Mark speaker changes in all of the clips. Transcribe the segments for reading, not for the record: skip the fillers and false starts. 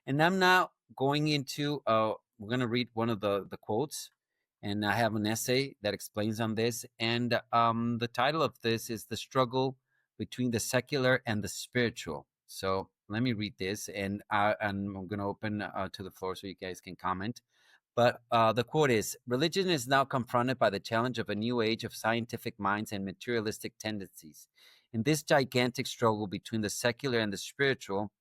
Speaker 1: And I'm now going into, we're going to read one of the quotes, and I have an essay that explains on this. And the title of this is The Struggle Between the Secular and the Spiritual. So let me read this, and I'm going to open to the floor so you guys can comment. But the quote is, religion is now confronted by the challenge of a new age of scientific minds and materialistic tendencies. In this gigantic struggle between the secular and the spiritual,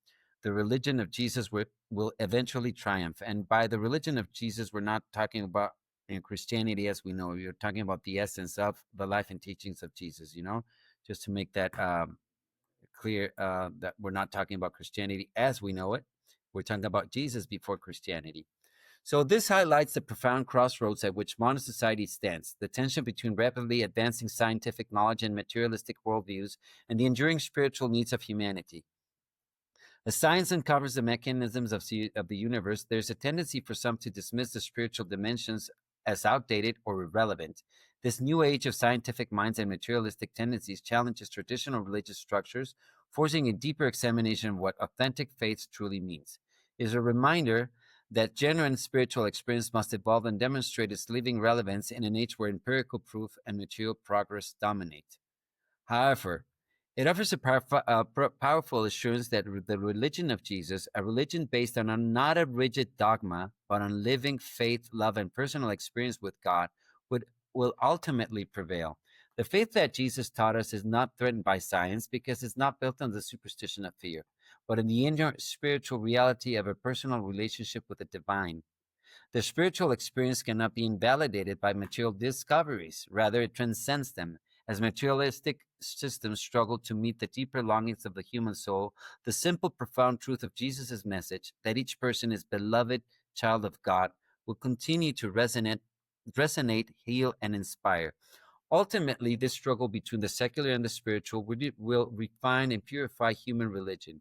Speaker 1: the religion of Jesus will eventually triumph. And by the religion of Jesus, we're not talking about Christianity as we know. We're talking about the essence of the life and teachings of Jesus, just to make that clear, that we're not talking about Christianity as we know it. We're talking about Jesus before Christianity. So this highlights the profound crossroads at which modern society stands, the tension between rapidly advancing scientific knowledge and materialistic worldviews, and the enduring spiritual needs of humanity. As science uncovers the mechanisms of the universe, there's a tendency for some to dismiss the spiritual dimensions as outdated or irrelevant. This new age of scientific minds and materialistic tendencies challenges traditional religious structures, forcing a deeper examination of what authentic faith truly means. It is a reminder that genuine spiritual experience must evolve and demonstrate its living relevance in an age where empirical proof and material progress dominate. However, it offers a powerful assurance that the religion of Jesus, a religion based on not a rigid dogma, but on living faith, love, and personal experience with God, will ultimately prevail. The faith that Jesus taught us is not threatened by science because it's not built on the superstition of fear, but in the inner spiritual reality of a personal relationship with the divine. The spiritual experience cannot be invalidated by material discoveries. Rather, it transcends them. As materialistic systems struggle to meet the deeper longings of the human soul, the simple, profound truth of Jesus' message that each person is beloved child of God will continue to resonate, heal, and inspire. Ultimately, this struggle between the secular and the spiritual will refine and purify human religion.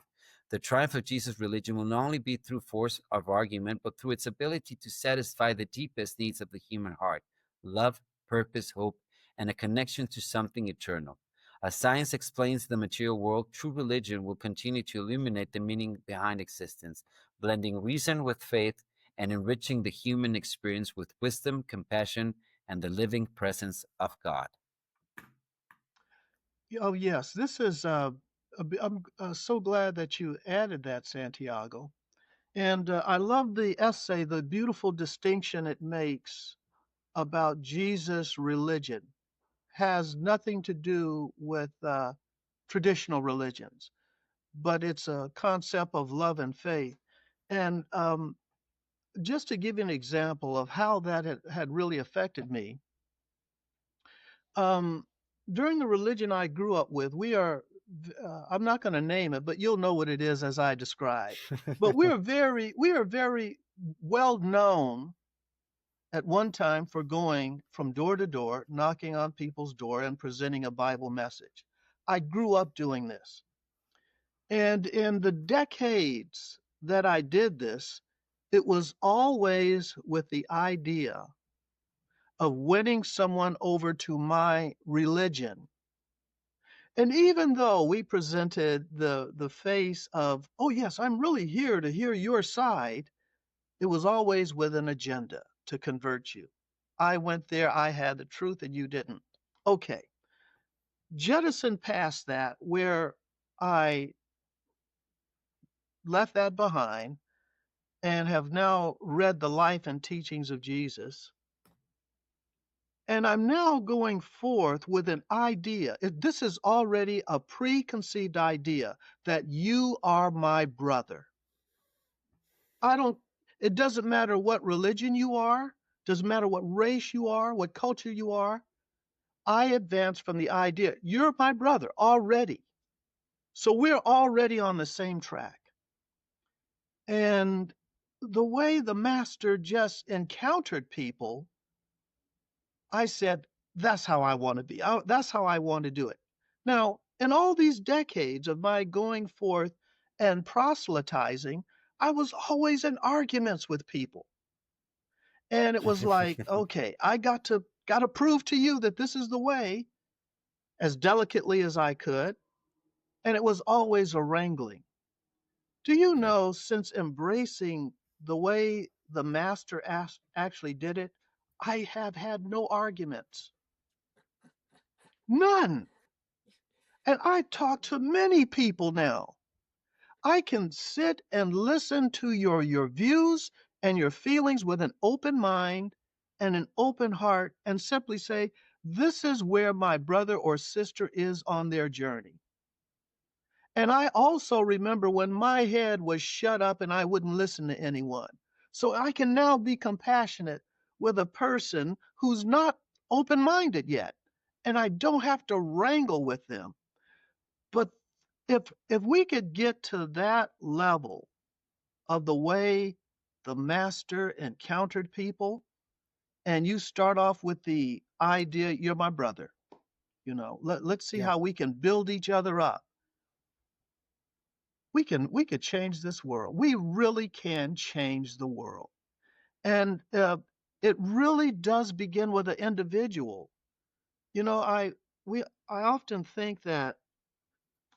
Speaker 1: The triumph of Jesus' religion will not only be through force of argument, but through its ability to satisfy the deepest needs of the human heart: love, purpose, hope, and a connection to something eternal. As science explains the material world, true religion will continue to illuminate the meaning behind existence, blending reason with faith and enriching the human experience with wisdom, compassion, and the living presence of God.
Speaker 2: Oh, yes. This is, I'm so glad that you added that, Santiago. And I love the essay, the beautiful distinction it makes about Jesus' religion. Has nothing to do with traditional religions, but it's a concept of love and faith. And just to give you an example of how that had really affected me, um, during the religion I grew up with, I'm not going to name it, but you'll know what it is as I describe. But we are very well known at one time for going from door to door, knocking on people's door and presenting a Bible message. I grew up doing this. And in the decades that I did this, it was always with the idea of winning someone over to my religion. And even though we presented the face of, oh yes, I'm really here to hear your side, it was always with an agenda to convert you. I went there, I had the truth, and you didn't. Okay. Jettison past that, where I left that behind and have now read the life and teachings of Jesus. And I'm now going forth with an idea. This is already a preconceived idea that you are my brother. I don't, it doesn't matter what religion you are, doesn't matter what race you are, what culture you are. I advance from the idea, you're my brother already. So we're already on the same track. And the way the master just encountered people, I said, that's how I want to be. That's how I want to do it. Now, in all these decades of my going forth and proselytizing, I was always in arguments with people. And it was like, okay, I got to prove to you that this is the way as delicately as I could. And it was always a wrangling. Do you
Speaker 1: Okay.
Speaker 2: know, since embracing the way the master actually did it, I have had no arguments. None. And I talk to many people now. I can sit and listen to your views and your feelings with an open mind and an open heart and simply say, this is where my brother or sister is on their journey. And I also remember when my head was shut up and I wouldn't listen to anyone. So I can now be compassionate with a person who's not open minded yet. And I don't have to wrangle with them. But if we could get to that level of the way the master encountered people, and you start off with the idea, you're my brother, let's see
Speaker 1: Yeah.
Speaker 2: how we can build each other up. We could change this world. We really can change the world. And it really does begin with an individual. You know, I often think that,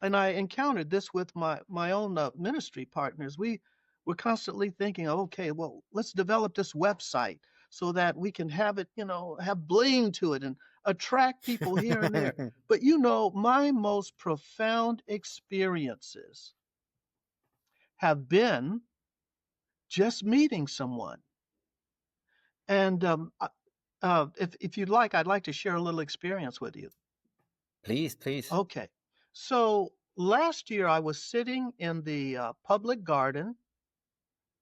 Speaker 2: and I encountered this with my own ministry partners. We were constantly thinking, okay, well, let's develop this website so that we can have it, have bling to it and attract people here and there. But my most profound experiences have been just meeting someone. And if you'd like, I'd like to share a little experience with you.
Speaker 1: Please, please.
Speaker 2: Okay. So last year, I was sitting in the public garden,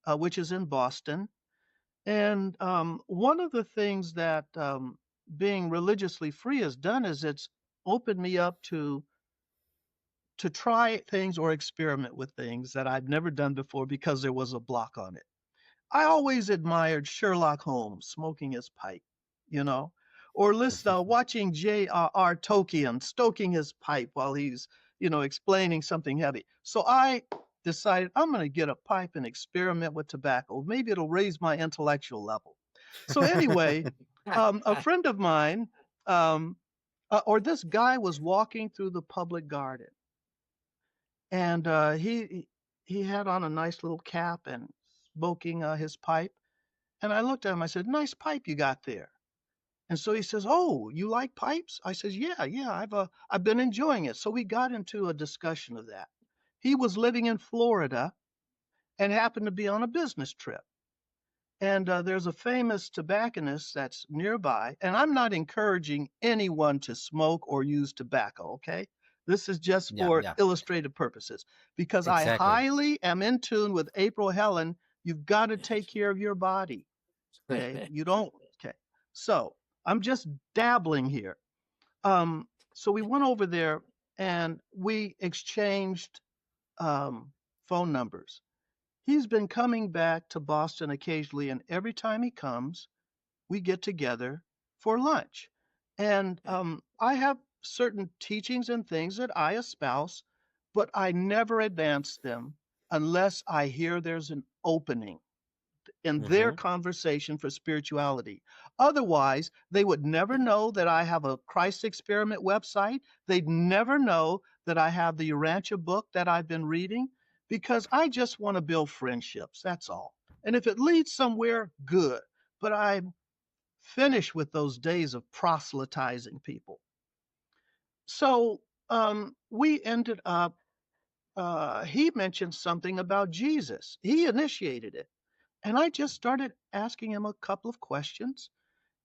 Speaker 2: which is in Boston. And one of the things that being religiously free has done is it's opened me up to try things or experiment with things that I've never done before because there was a block on it. I always admired Sherlock Holmes smoking his pipe, you know, or watching J.R.R. Tolkien stoking his pipe while he's, explaining something heavy. So I decided I'm going to get a pipe and experiment with tobacco. Maybe it'll raise my intellectual level. So anyway, a friend of mine, um, or this guy was walking through the public garden, and he had on a nice little cap and smoking his pipe. And I looked at him, I said, nice pipe you got there. And so he says, oh, you like pipes? I says, yeah, I've been enjoying it. So we got into a discussion of that. He was living in Florida and happened to be on a business trip. And there's a famous tobacconist that's nearby. And I'm not encouraging anyone to smoke or use tobacco, okay? This is just
Speaker 1: Yeah,
Speaker 2: for
Speaker 1: yeah.
Speaker 2: illustrative purposes because I
Speaker 1: Exactly.
Speaker 2: highly am in tune with April Helen. You've got to take care of your body. Okay. You don't. Okay. So I'm just dabbling here. So we went over there and we exchanged um, phone numbers. He's been coming back to Boston occasionally, and every time he comes, we get together for lunch. And I have certain teachings and things that I espouse, but I never advance them unless I hear there's an opening in their
Speaker 1: Mm-hmm.
Speaker 2: conversation for spirituality. Otherwise, they would never know that I have a Christ Experiment website. They'd never know that I have the Urantia book that I've been reading because I just want to build friendships. That's all. And if it leads somewhere, good. But I'm finished with those days of proselytizing people. So we ended up, he mentioned something about Jesus. He initiated it. And I just started asking him a couple of questions.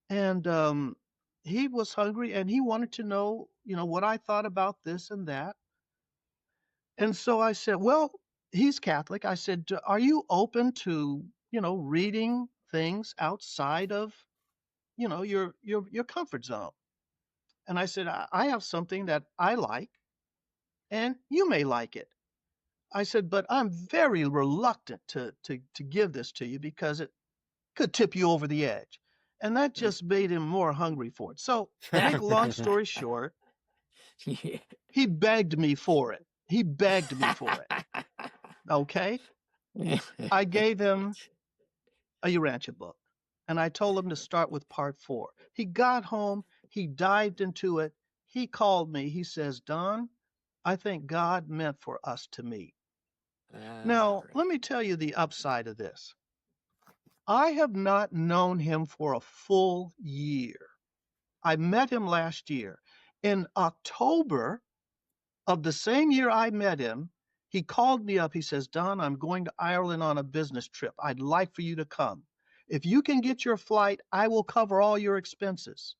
Speaker 2: And he was hungry and he wanted to know, what I thought about this and that. And so I said, well, he's Catholic. I said, are you open to, reading things outside of, your comfort zone? And I said, I have something that I like and you may like it. I said, but I'm very reluctant to give this to you because it could tip you over the edge. And that just made him more hungry for it. So, make a long story short, he begged me for it. He begged me for it. Okay. I gave him a Urantia book and I told him to start with part 4. He got home, he dived into it. He called me. He says, Don, I think God meant for us to meet. Now,
Speaker 1: Right.
Speaker 2: let me tell you the upside of this. I have not known him for a full year. I met him last year. In October of the same year I met him, he called me up. He says, Don, I'm going to Ireland on a business trip. I'd like for you to come. If you can get your flight, I will cover all your expenses.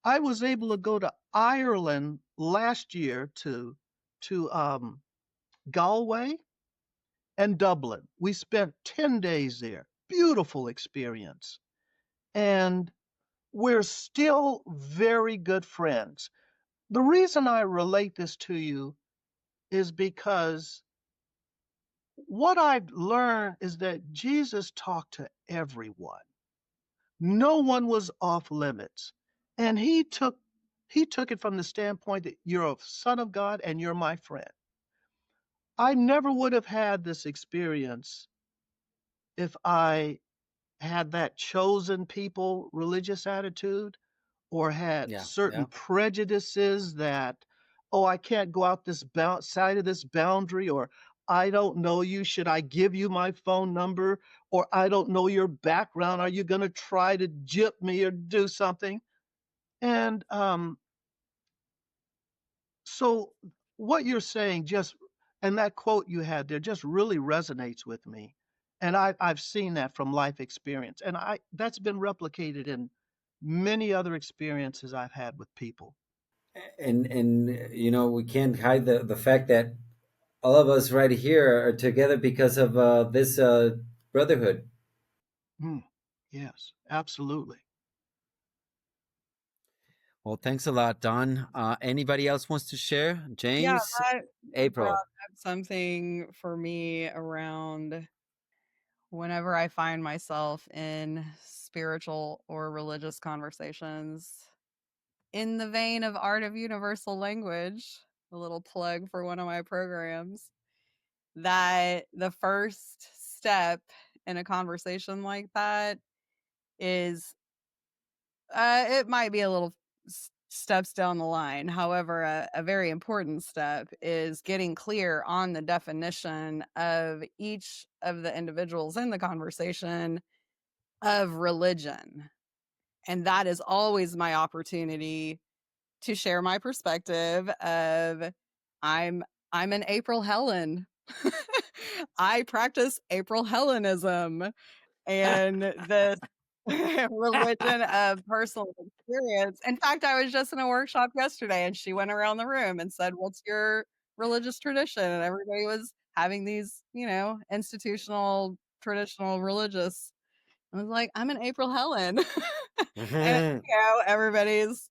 Speaker 2: I was able to go to Ireland last year to Galway and Dublin. We spent 10 days there. Beautiful experience. And we're still very good friends. The reason I relate this to you is because what I've learned is that Jesus talked to everyone. No one was off limits. And he took it from the standpoint that you're a son of God and you're my friend. I never would have had this experience if I had that chosen people religious attitude or had
Speaker 1: Yeah.
Speaker 2: certain
Speaker 1: Yeah.
Speaker 2: prejudices that, oh, I can't go out this side of this boundary, or I don't know you. Should I give you my phone number? Or I don't know your background. Are you going to try to jip me or do something? And so what you're saying just, and that quote you had there just really resonates with me. And I've seen that from life experience. And that's been replicated in many other experiences I've had with people.
Speaker 1: And we can't hide the fact that all of us right here are together because of this brotherhood.
Speaker 2: Mm, yes, absolutely.
Speaker 1: Well, thanks a lot, Don. Anybody else wants to share?
Speaker 3: Yeah,
Speaker 1: James,
Speaker 3: that brought
Speaker 1: April.
Speaker 3: up something for me around whenever I find myself in spiritual or religious conversations in the vein of Art of Universal Language, a little plug for one of my programs, that the first step in a conversation like that is it might be a little steps down the line. However, a very important step is getting clear on the definition of each of the individuals in the conversation of religion. And that is always my opportunity to share my perspective of I'm I'm an April Helen. I practice April Hellenism and the religion of personal experience. In fact, I was just in a workshop yesterday and she went around the room and said, "What's your religious tradition?" And everybody was having these, institutional, traditional religious. I was like, "I'm an April Helen." And, everybody's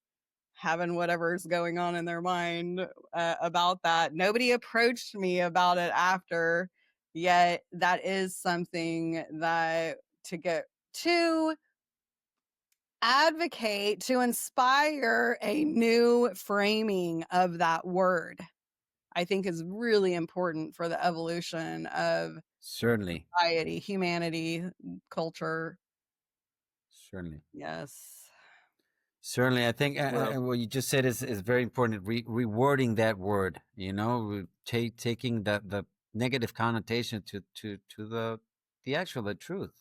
Speaker 3: having whatever's going on in their mind about that. Nobody approached me about it after, yet that is something that to get to advocate to inspire a new framing of that word, I think is really important for the evolution of
Speaker 1: Certainly.
Speaker 3: society, humanity, culture.
Speaker 1: Certainly.
Speaker 3: Yes.
Speaker 1: Certainly. I think
Speaker 2: Well,
Speaker 1: what you just said is very important. Rewording that word, taking the negative connotation to the actual the truth.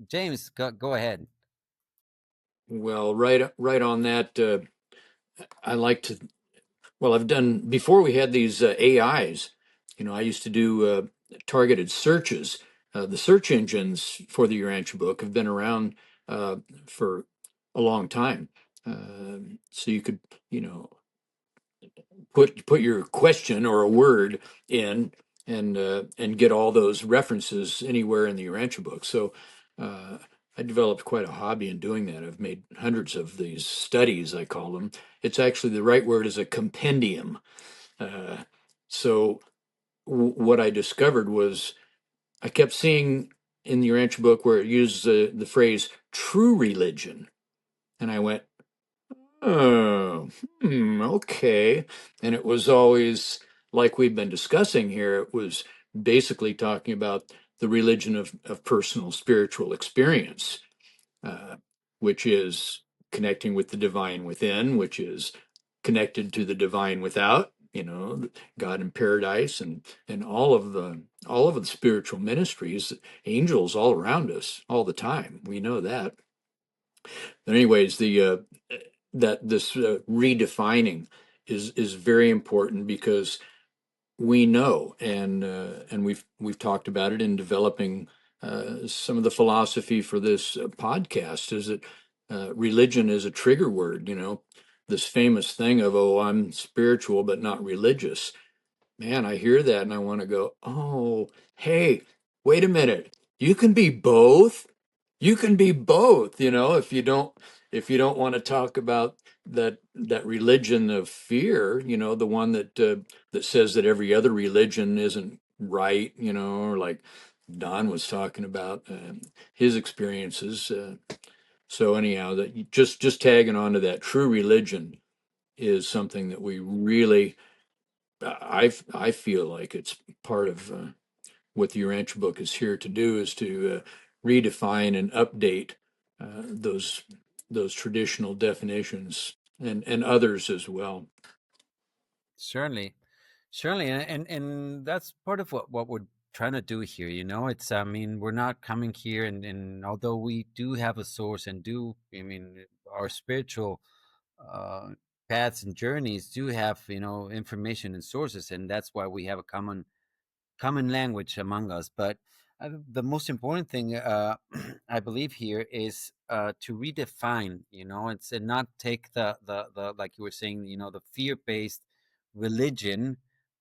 Speaker 1: James, go ahead.
Speaker 4: Well, right on that. I like to. Well, I've done before. We had these AIs. I used to do targeted searches. The search engines for the Urantia book have been around for a long time. So you could, you know, put your question or a word in and get all those references anywhere in the Urantia book. So uh, I developed quite a hobby in doing that. I've made hundreds of these studies, I call them. It's actually the right word is a compendium. Uh, so what I discovered was I kept seeing in the Urantia book where it uses the phrase true religion. And I went, oh, okay. And it was always like we've been discussing here, it was basically talking about the religion of personal spiritual experience, uh, which is connecting with the divine within, which is connected to the divine without. God in paradise, and all of the spiritual ministries, angels all around us all the time. We know that. But anyways, the that this redefining is very important, because we know, and we've talked about it in developing some of the philosophy for this podcast, is that religion is a trigger word. This famous thing of, oh, I'm spiritual but not religious. Man, I hear that and I want to go, oh, hey, wait a minute. You can be both. You can be both, if you don't want to talk about that religion of fear, the one that says that every other religion isn't right, or like Don was talking about his experiences. So anyhow, just tagging on to that, true religion is something that we really, I feel like it's part of what the Urantia Book is here to do, is to redefine and update those traditional definitions, and others as well.
Speaker 1: Certainly, certainly, and that's part of what we're trying to do here. It's, I mean, we're not coming here, and although we do have a source and I mean, our spiritual uh, paths and journeys do have, information and sources, and that's why we have a common language among us. But the most important thing, I believe here, is to redefine. It's, and not take the like you were saying, the fear-based religion,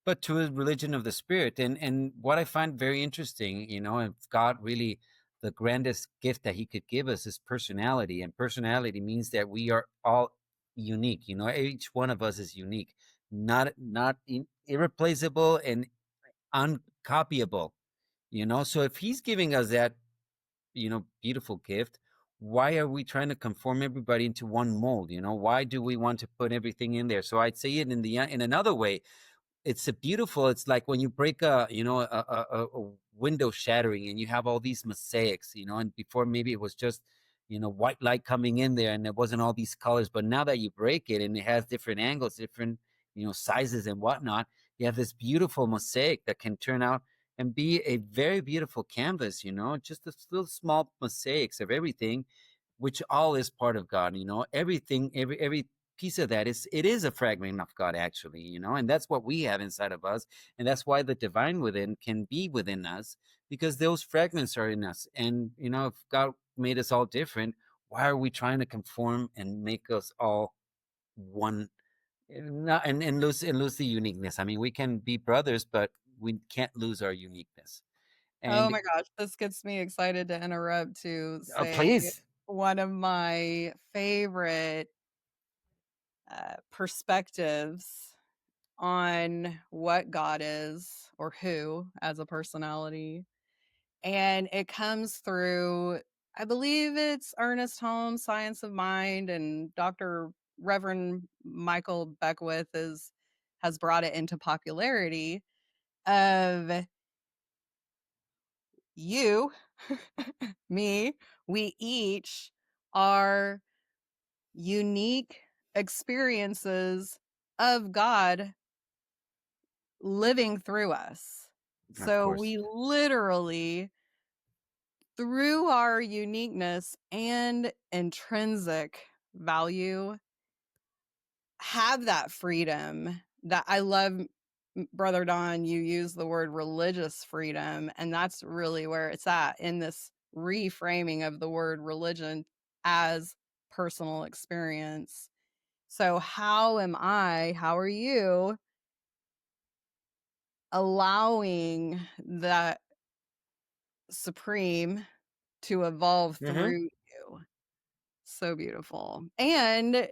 Speaker 1: but to a religion of the spirit. And what I find very interesting, if God really, the grandest gift that He could give us is personality, and personality means that we are all unique. Each one of us is unique, not irreplaceable and uncopyable. So if He's giving us that, beautiful gift, why are we trying to conform everybody into one mold? Why do we want to put everything in there? So I'd say it in another way. It's like when you break a window shattering, and you have all these mosaics, and before maybe it was just white light coming in there and there wasn't all these colors, but now that you break it and it has different angles, different sizes and whatnot, you have this beautiful mosaic that can turn out and be a very beautiful canvas, just a little small mosaics of everything, which all is part of God. Everything, every piece of that is a fragment of God, actually. And that's what we have inside of us, and that's why the divine within can be within us, because those fragments are in us. And if God made us all different, why are we trying to conform and make us all one, and lose the uniqueness? I mean, we can be brothers, but we can't lose our uniqueness.
Speaker 3: Oh
Speaker 1: And
Speaker 3: my gosh, this gets me excited to interrupt to say
Speaker 1: please.
Speaker 3: one of my favorite perspectives on what God is, or who as a personality. And it comes through, I believe it's Ernest Holmes' Science of Mind, and Dr. Reverend Michael Beckwith has brought it into popularity of you, me, we each are unique experiences of God living through us.
Speaker 1: Of
Speaker 3: So
Speaker 1: course.
Speaker 3: we literally, through our uniqueness and intrinsic value, have that freedom that I love. Brother Don, you use the word religious freedom, and that's really where it's at in this reframing of the word religion as personal experience. So how are you allowing that supreme to evolve
Speaker 1: Mm-hmm.
Speaker 3: through you? So beautiful. And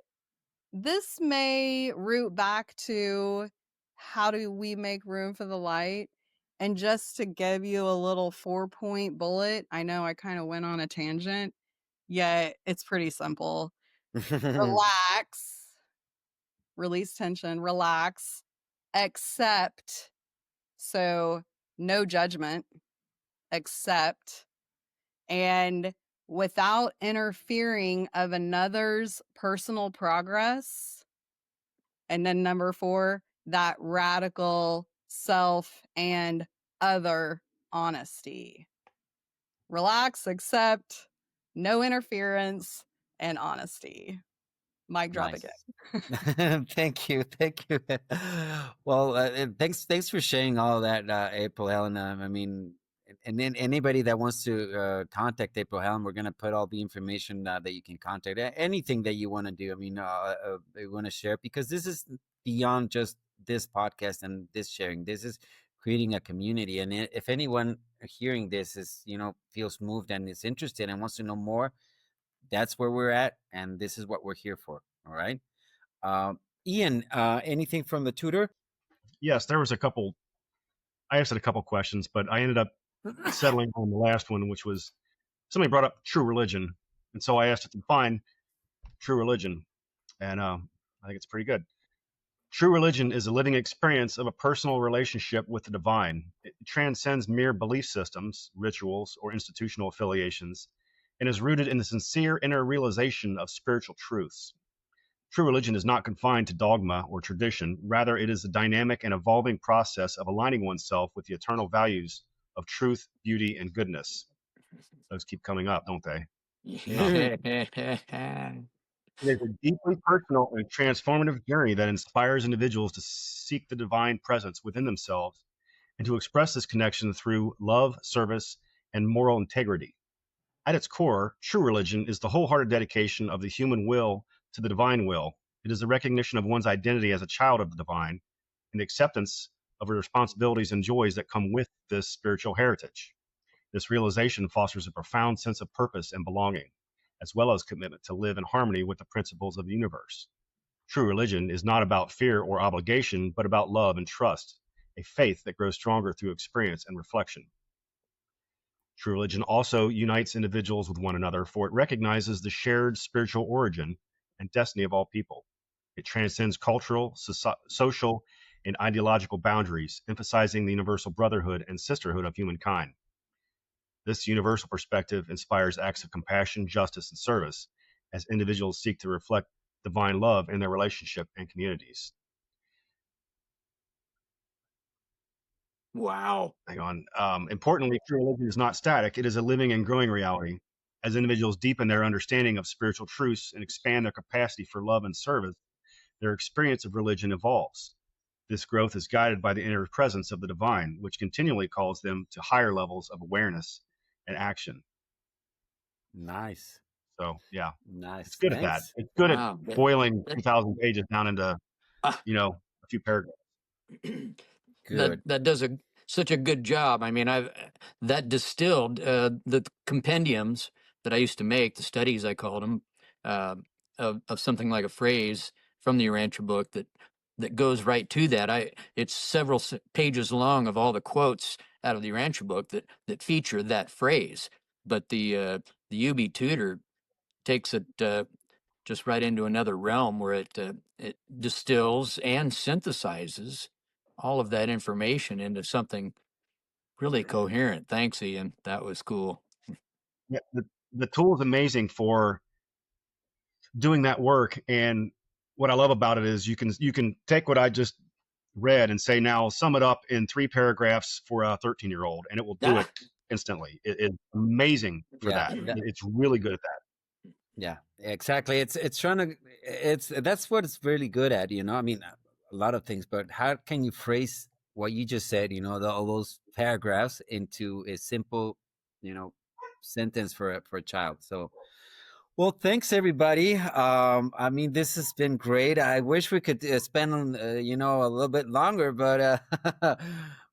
Speaker 3: this may root back to, how do we make room for the light? And just to give you a little 4-point bullet, I know I kind of went on a tangent, yet it's pretty simple. Relax, release tension, relax, accept. So, no judgment, accept, and without interfering of another's personal progress. And then number 4, that radical self and other honesty. Relax, accept, no interference, and honesty. Mic drop
Speaker 1: Nice.
Speaker 3: again.
Speaker 1: Thank you, thank you. Well, thanks for sharing all of that, April Helen. I mean, and then anybody that wants to contact April Helen, we're gonna put all the information that you can contact. Anything that you want to do. I mean, you want to share, because this is beyond just this podcast and this sharing. This is creating a community, and if anyone hearing this is, feels moved and is interested and wants to know more, that's where we're at, and this is what we're here for. All right. Ian, anything from the tutor?
Speaker 5: Yes, there was a couple. I asked it a couple questions, but I ended up settling on the last one, which was somebody brought up true religion, and so I asked it to define true religion, and I think it's pretty good. True religion is a living experience of a personal relationship with the divine. It transcends mere belief systems, rituals, or institutional affiliations, and is rooted in the sincere inner realization of spiritual truths. True religion is not confined to dogma or tradition. Rather, it is a dynamic and evolving process of aligning oneself with the eternal values of truth, beauty, and goodness. Those keep coming up, don't they? It is a deeply personal and transformative journey that inspires individuals to seek the divine presence within themselves and to express this connection through love, service, and moral integrity. At its core, true religion is the wholehearted dedication of the human will to the divine will. It is the recognition of one's identity as a child of the divine and the acceptance of the responsibilities and joys that come with this spiritual heritage. This realization fosters a profound sense of purpose and belonging, as well as commitment to live in harmony with the principles of the universe. True religion is not about fear or obligation, but about love and trust, a faith that grows stronger through experience and reflection. True religion also unites individuals with one another, for it recognizes the shared spiritual origin and destiny of all people. It transcends cultural, social, and ideological boundaries, emphasizing the universal brotherhood and sisterhood of humankind. This universal perspective inspires acts of compassion, justice, and service as individuals seek to reflect divine love in their relationship and communities.
Speaker 4: Wow.
Speaker 5: Hang on. Importantly, true religion is not static. It is a living and growing reality. As individuals deepen their understanding of spiritual truths and expand their capacity for love and service, their experience of religion evolves. This growth is guided by the inner presence of the divine, which continually calls them to higher levels of awareness and action.
Speaker 1: Nice.
Speaker 5: So, yeah,
Speaker 1: Nice.
Speaker 5: it's good at that.
Speaker 1: Thanks.
Speaker 5: It's good
Speaker 4: Wow.
Speaker 5: at boiling 2,000 pages down into,
Speaker 4: Ah.
Speaker 5: a few paragraphs.
Speaker 1: Good.
Speaker 4: That does such a good job. I mean, I've that distilled the compendiums that I used to make, the studies I called them, of something like a phrase from the Urantia book that goes right to that. It's several pages long of all the quotes out of the Urantia book that feature that phrase. But the UB tutor takes it just right into another realm where it distills and synthesizes all of that information into something really coherent. Thanks, Ian. That was cool.
Speaker 5: Yeah, the tool is amazing for doing that work. And what I love about it is you can take what I just read and say, now sum it up in 3 paragraphs for a 13-year-old, and it will do it instantly. It's amazing for
Speaker 1: Yeah.
Speaker 5: that. It's really good at that.
Speaker 1: Yeah, exactly. It's trying to, that's what it's really good at, I mean, a lot of things, but how can you phrase what you just said, all those paragraphs into a simple, sentence for a child. So, well, thanks everybody. I mean, this has been great. I wish we could spend, a little bit longer, but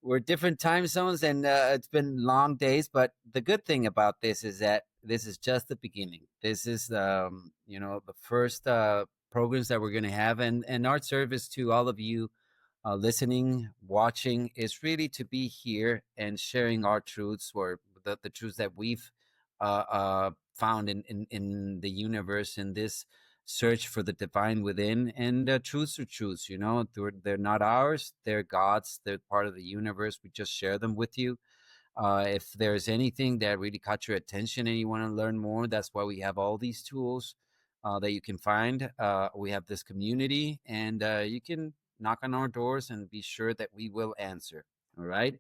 Speaker 1: we're different time zones, and it's been long days. But the good thing about this is that this is just the beginning. This is, the first programs that we're going to have, and our service to all of you listening, watching, is really to be here and sharing our truths, or the truths that we've found in the universe, in this search for the divine within. And truths are truths, they're not ours, they're God's, they're part of the universe. We just share them with you. If there's anything that really caught your attention and you want to learn more, that's why we have all these tools that you can find. We have this community, and you can knock on our doors and be sure that we will answer. All right.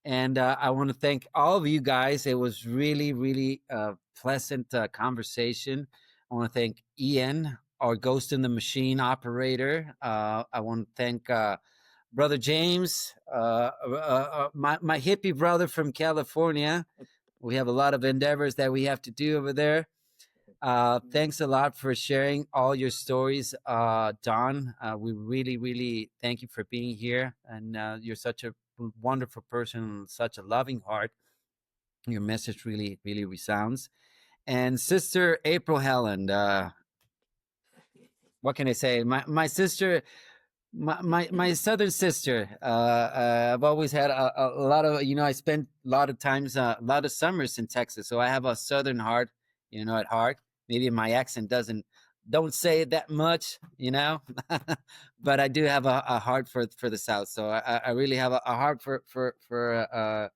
Speaker 1: And I want to thank all of you guys. It was really, really pleasant conversation. I want to thank Ian, our Ghost in the Machine operator. I want to thank Brother James, my hippie brother from California. We have a lot of endeavors that we have to do over there. Thanks a lot for sharing all your stories, Don. We really, really thank you for being here. And you're such a wonderful person, such a loving heart. Your message really, really resounds. And Sister April Helen, what can I say? My sister, my southern sister. I've always had a lot of, I spent a lot of times, a lot of summers in Texas, so I have a southern heart, at heart. Maybe my accent don't say it that much, but I do have a heart for the South. So I really have a heart for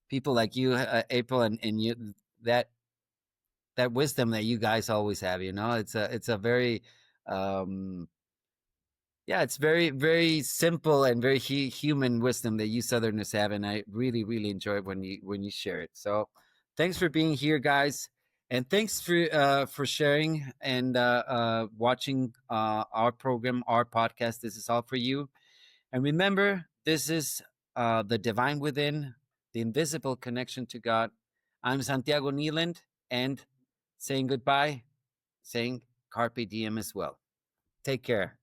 Speaker 1: people like you, April, and you, that wisdom that you guys always have. It's a very yeah, it's very, very simple and very human wisdom that you Southerners have, and I really, really enjoy it when you share it. So, thanks for being here, guys, and thanks for sharing and watching our program, our podcast. This is all for you, and remember, this is the divine within, the invisible connection to God. I'm Santiago Neeland, and saying goodbye, saying carpe diem as well. Take care.